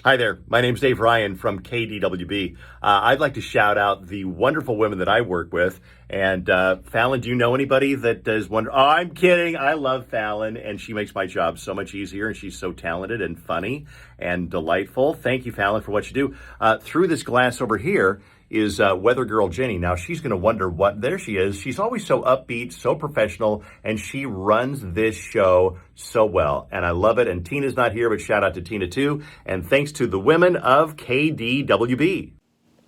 Hi there. My name's Dave Ryan from KDWB. I'd like to shout out the wonderful women that I work with. And Fallon, do you know anybody that does wonder? Oh, I'm kidding. I love Fallon, and she makes my job so much easier. And she's so talented and funny and delightful. Thank you, Fallon, for what you do. Through this glass over here is weather girl Jenny. Now she's going to wonder what, there she is. She's always so upbeat, so professional, and she runs this show so well. And I love it. And Tina's not here, but shout out to Tina too. And thanks to the women of KDWB.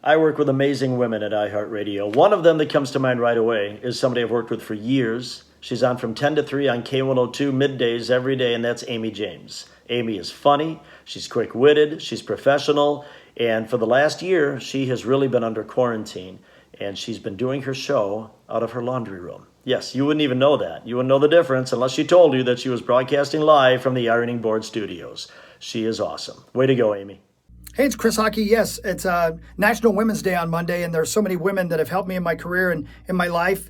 I work with amazing women at iHeartRadio. One of them that comes to mind right away is somebody I've worked with for years. She's on from 10 to 3 on K102 middays every day, and that's Amy James. Amy is funny, she's quick-witted, she's professional, and for the last year, she has really been under quarantine, and she's been doing her show out of her laundry room. Yes, you wouldn't even know that. You wouldn't know the difference unless she told you that she was broadcasting live from the Ironing Board studios. She is awesome. Way to go, Amy. Hey, it's Chris HAWKEY. Yes, it's National Women's Day on Monday, and there's so many women that have helped me in my career and in my life.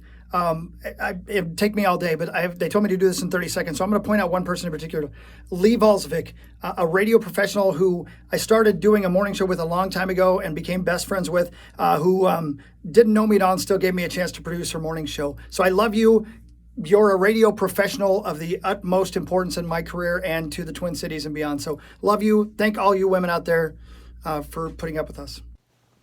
It'd take me all day, but they told me to do this in 30 seconds. So I'm going to point out one person in particular, Lee Volsvik, a radio professional who I started doing a morning show with a long time ago and became best friends with, who didn't know me at all and still gave me a chance to produce her morning show. So I love you. You're a radio professional of the utmost importance in my career and to the Twin Cities and beyond. So love you. Thank all you women out there for putting up with us.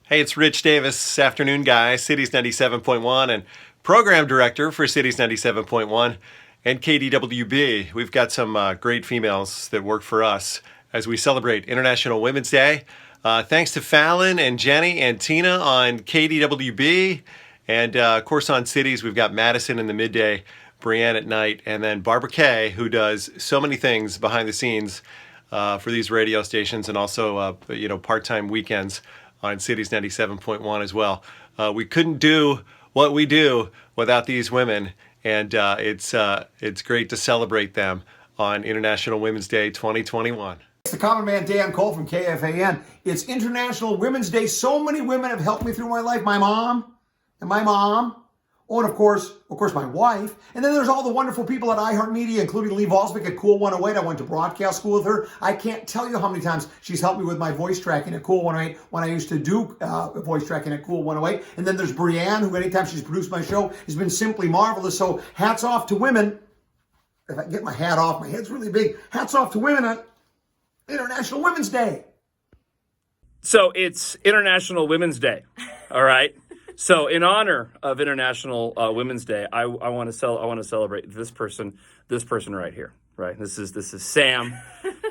Hey, it's Rich Davis, afternoon guy, Cities 97.1 and program director for Cities 97.1 and KDWB. We've got some great females that work for us as we celebrate International Women's Day. Thanks to Fallon and Jenny and Tina on KDWB. And of course on Cities, we've got Madison in the midday, Brianne at night, and then Barbara Kay, who does so many things behind the scenes for these radio stations and also part-time weekends on Cities 97.1 as well. We couldn't do what we do without these women, and it's great to celebrate them on International Women's Day 2021. It's the Common Man Dan Cole from KFAN. It's International Women's Day. So many women have helped me through my life. My mom, oh, and of course my wife. And then there's all the wonderful people at iHeartMedia, including Lee Volsvik at Cool 108. I went to broadcast school with her. I can't tell you how many times she's helped me with my voice tracking at Cool 108 when I used to do voice tracking at Cool 108. And then there's Brianne, who anytime she's produced my show has been simply marvelous. So hats off to women. If I can get my hat off, my head's really big. Hats off to women on International Women's Day. So it's International Women's Day, all right? So in honor of International Women's Day, I want to celebrate this person right here. Right. This is Sam.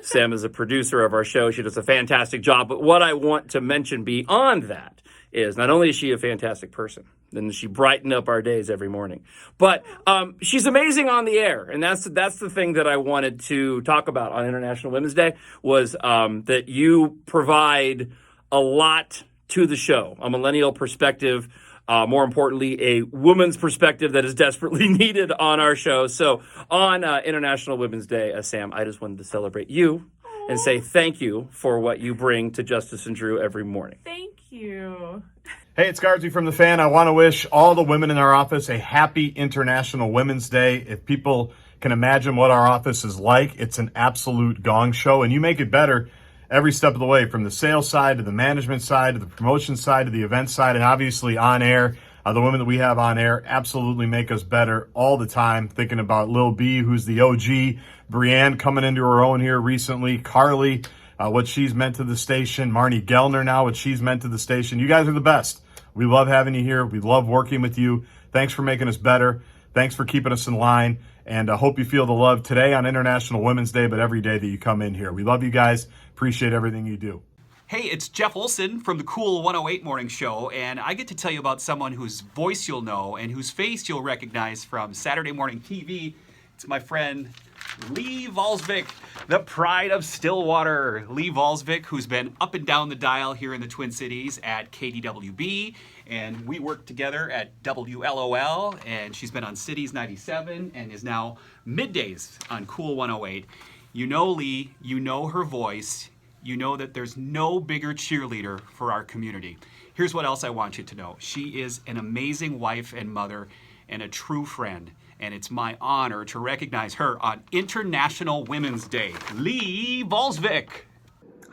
Sam is a producer of our show. She does a fantastic job. But what I want to mention beyond that is not only is she a fantastic person, and she brightened up our days every morning, but she's amazing on the air. And that's the thing that I wanted to talk about on International Women's Day was that you provide a lot to the show, a millennial perspective, more importantly, a woman's perspective that is desperately needed on our show. So on International Women's Day, Sam, I just wanted to celebrate you and say thank you for what you bring to Justice and Drew every morning. Thank you. Hey, it's Guardsy from The Fan. I want to wish all the women in our office a happy International Women's Day. If people can imagine what our office is like, it's an absolute gong show, and you make it better every step of the way, from the sales side to the management side to the promotion side to the event side, and obviously on air. The women that we have on air absolutely make us better all the time. Thinking about Lil B, who's the OG, Brianne coming into her own here recently, Carly, what she's meant to the station, Marnie Gellner now, what she's meant to the station. You guys are the best. We love having you here. We love working with you. Thanks for making us better. Thanks for keeping us in line. And I hope you feel the love today on International Women's Day, but every day that you come in here. We love you guys. Appreciate everything you do. Hey, it's Jeff Olson from the Cool 108 Morning Show, and I get to tell you about someone whose voice you'll know and whose face you'll recognize from Saturday morning TV. It's my friend Lee Volsvik, the pride of Stillwater. Lee Volsvik, who's been up and down the dial here in the Twin Cities at KDWB, and we work together at WLOL, and she's been on Cities 97 and is now middays on Cool 108. You know Lee, you know her voice, you know that there's no bigger cheerleader for our community. Here's what else I want you to know. She is an amazing wife and mother and a true friend, and it's my honor to recognize her on International Women's Day. Lee Volsvik.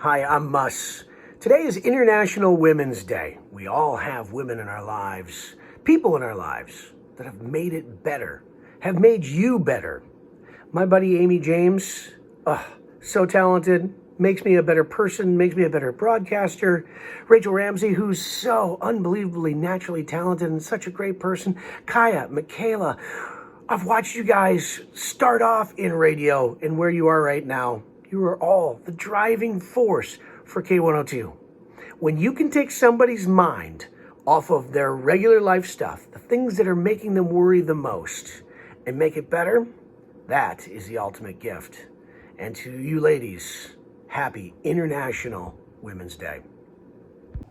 Hi, I'm MUSS. Today is International Women's Day. We all have women in our lives, people in our lives that have made it better, have made you better. My buddy Amy James, so talented, makes me a better person, makes me a better broadcaster. Rachel Ramsey, who's so unbelievably naturally talented and such a great person. Kaya, Michaela, I've watched you guys start off in radio and where you are right now. You are all the driving force for K102. When you can take somebody's mind off of their regular life stuff, the things that are making them worry the most, and make it better, that is the ultimate gift. And to you ladies, happy International Women's Day.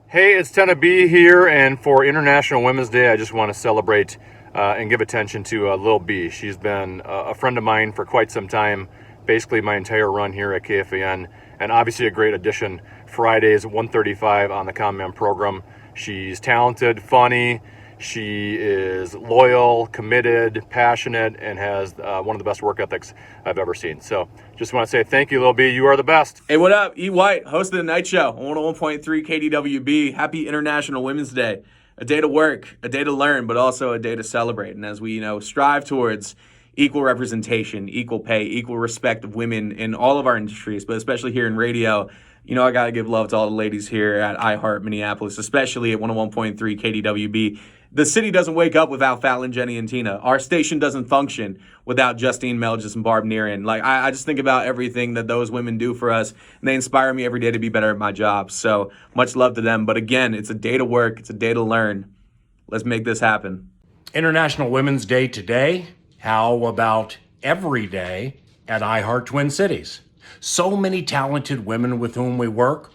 Hey, it's Tenna B here, and for International Women's Day, I just want to celebrate and give attention to Lil B. She's been a friend of mine for quite some time, basically my entire run here at KFAN, and obviously a great addition Fridays at 1:35 on the Common program. She's talented, funny, she is loyal, committed, passionate, and has one of the best work ethics I've ever seen. So just want to say thank you, Lil B. You are the best. Hey, what up? E. White, host of The Night Show on 101.3 KDWB. Happy International Women's Day. A day to work, a day to learn, but also a day to celebrate. And as we, strive towards equal representation, equal pay, equal respect of women in all of our industries, but especially here in radio, I got to give love to all the ladies here at iHeart Minneapolis, especially at 101.3 KDWB. The city doesn't wake up without Fallon, Jenny, and Tina. Our station doesn't function without Justine Melgis and Barb Neeran. I just think about everything that those women do for us, and they inspire me every day to be better at my job. So much love to them. But again, it's a day to work. It's a day to learn. Let's make this happen. International Women's Day today. How about every day at iHeart Twin Cities? So many talented women with whom we work.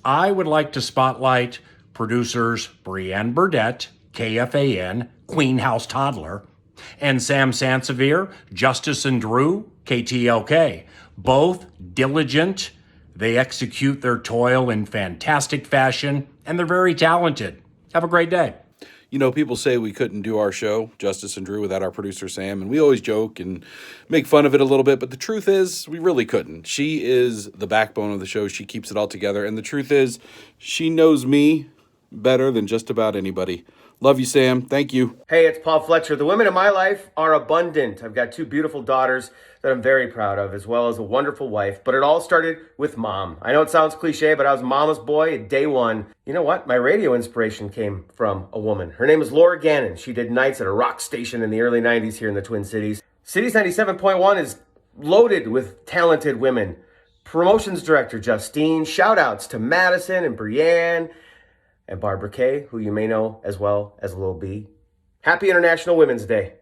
I would like to spotlight producers Brianne Burdett, KFAN, Queen House Toddler, and Sam Sansevier, Justice and Drew, KTLK. Both diligent, they execute their toil in fantastic fashion, and they're very talented. Have a great day. People say we couldn't do our show, Justice and Drew, without our producer, Sam, and we always joke and make fun of it a little bit, but the truth is, we really couldn't. She is the backbone of the show. She keeps it all together, and the truth is, she knows me better than just about anybody. Love you, Sam. Thank you. Hey, it's Paul Fletcher. The women in my life are abundant. I've got two beautiful daughters that I'm very proud of, as well as a wonderful wife. But it all started with Mom. I know it sounds cliche, but I was Mama's boy at day one. You know what? My radio inspiration came from a woman. Her name is Laura Gannon. She did nights at a rock station in the early 90s here in the Twin Cities. Cities 97.1 is loaded with talented women. Promotions director Justine. Shout outs to Madison and Brianne and Barbara Kay, who you may know as well as Lil B. Happy International Women's Day.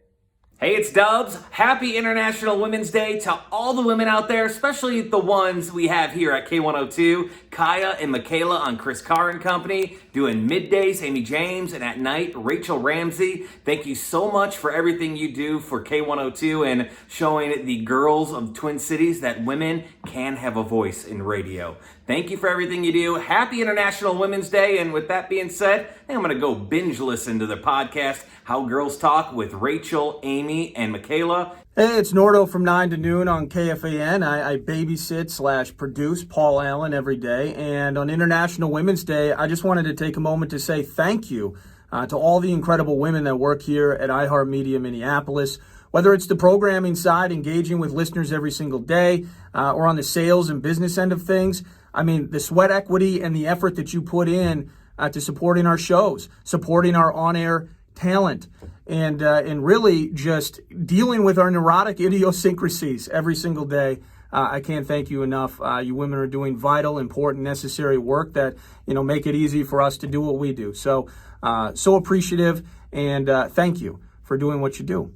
Hey, it's Dubs. Happy International Women's Day to all the women out there, especially the ones we have here at K102. Kaya and Michaela on Chris Carr and Company, doing middays, Amy James, and at night, Rachel Ramsey. Thank you so much for everything you do for K102 and showing the girls of Twin Cities that women can have a voice in radio. Thank you for everything you do. Happy International Women's Day. And with that being said, I think I'm going to go binge listen to the podcast, How Girls Talk, with Rachel, Amy, and Michaela. Hey, it's Nordo from 9 to noon on KFAN. I babysit / produce Paul Allen every day. And on International Women's Day, I just wanted to take a moment to say thank you to all the incredible women that work here at iHeartMedia Minneapolis. Whether it's the programming side, engaging with listeners every single day, or on the sales and business end of things, the sweat equity and the effort that you put in to supporting our shows, supporting our on-air talent, and really just dealing with our neurotic idiosyncrasies every single day. I can't thank you enough. You women are doing vital, important, necessary work that make it easy for us to do what we do. So appreciative, and thank you for doing what you do.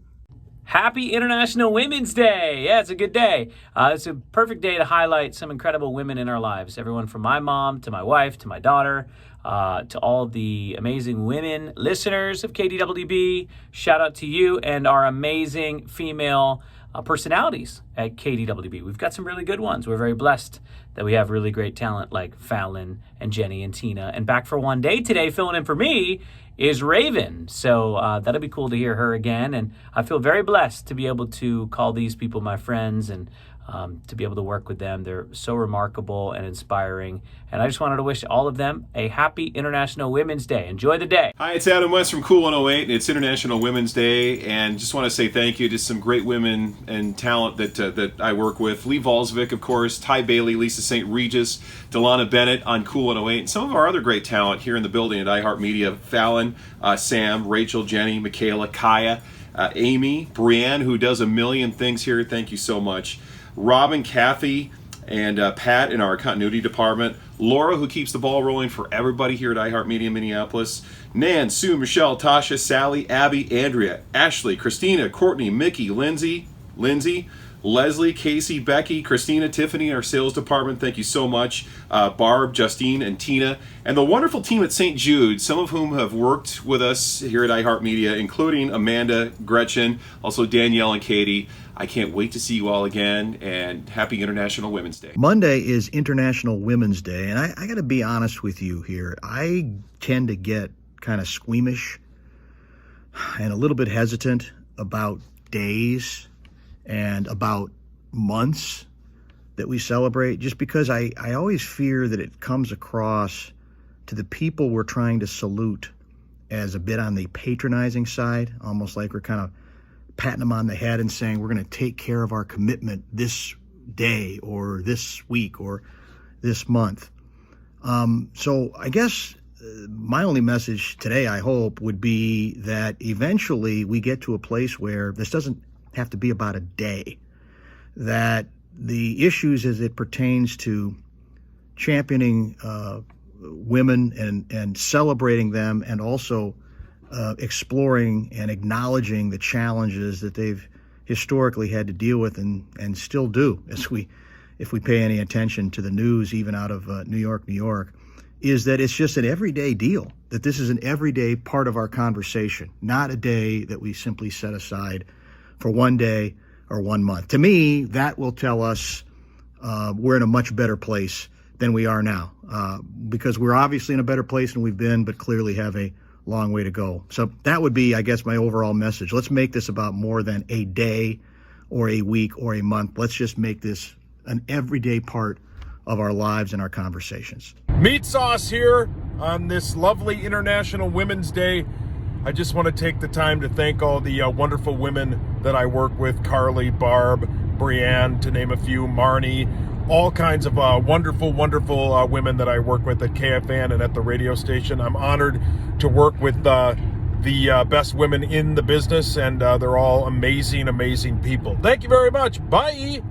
Happy International Women's Day. Yeah, it's a good day. It's a perfect day to highlight some incredible women in our lives. Everyone from my mom to my wife to my daughter to all the amazing women listeners of KDWB. Shout out to you and our amazing female personalities at KDWB. We've got some really good ones. We're very blessed that we have really great talent like Fallon and Jenny and Tina. And back for one day today, filling in for me, is Raven. So that'll be cool to hear her again. And I feel very blessed to be able to call these people my friends and to be able to work with them. They're so remarkable and inspiring. And I just wanted to wish all of them a happy International Women's Day. Enjoy the day. Hi, it's Adam West from Cool 108. It's International Women's Day, and just want to say thank you to some great women and talent that I work with. Lee Volsvik, of course, Ty Bailey, Lisa St. Regis, Delana Bennett on Cool 108, and some of our other great talent here in the building at iHeartMedia. Fallon, Sam, Rachel, Jenny, Michaela, Kaya, Amy, Brianne, who does a million things here. Thank you so much. Robin, Kathy, and Pat in our continuity department. Laura, who keeps the ball rolling for everybody here at iHeartMedia Minneapolis. Nan, Sue, Michelle, Tasha, Sally, Abby, Andrea, Ashley, Christina, Courtney, Mickey, Lindsay, Leslie, Casey, Becky, Christina, Tiffany, our sales department. Thank you so much. Barb, Justine, and Tina, and the wonderful team at St. Jude, some of whom have worked with us here at iHeartMedia, including Amanda, Gretchen, also Danielle and Katie. I can't wait to see you all again, and happy International Women's Day. Monday is International Women's Day, and I got to be honest with you here. I tend to get kind of squeamish and a little bit hesitant about days and about months that we celebrate, just because I always fear that it comes across to the people we're trying to salute as a bit on the patronizing side, almost like we're kind of patting them on the head and saying we're going to take care of our commitment this day or this week or this month. So I guess my only message today, I hope, would be that eventually we get to a place where this doesn't have to be about a day, that the issues as it pertains to championing women and celebrating them, and also exploring and acknowledging the challenges that they've historically had to deal with and still do, if we pay any attention to the news, even out of New York, is that it's just an everyday deal, that this is an everyday part of our conversation, not a day that we simply set aside for one day or 1 month. To me, that will tell us we're in a much better place than we are now, because we're obviously in a better place than we've been, but clearly have a long way to go. So that would be, I guess, my overall message. Let's make this about more than a day or a week or a month. Let's just make this an everyday part of our lives and our conversations. MeatSauce here on this lovely International Women's Day. I just want to take the time to thank all the wonderful women that I work with: Carly, Barb, Brianne, to name a few, Marnie, all kinds of wonderful women that I work with at KFAN and at the radio station. I'm honored to work with the best women in the business, and they're all amazing people. Thank you very much. Bye.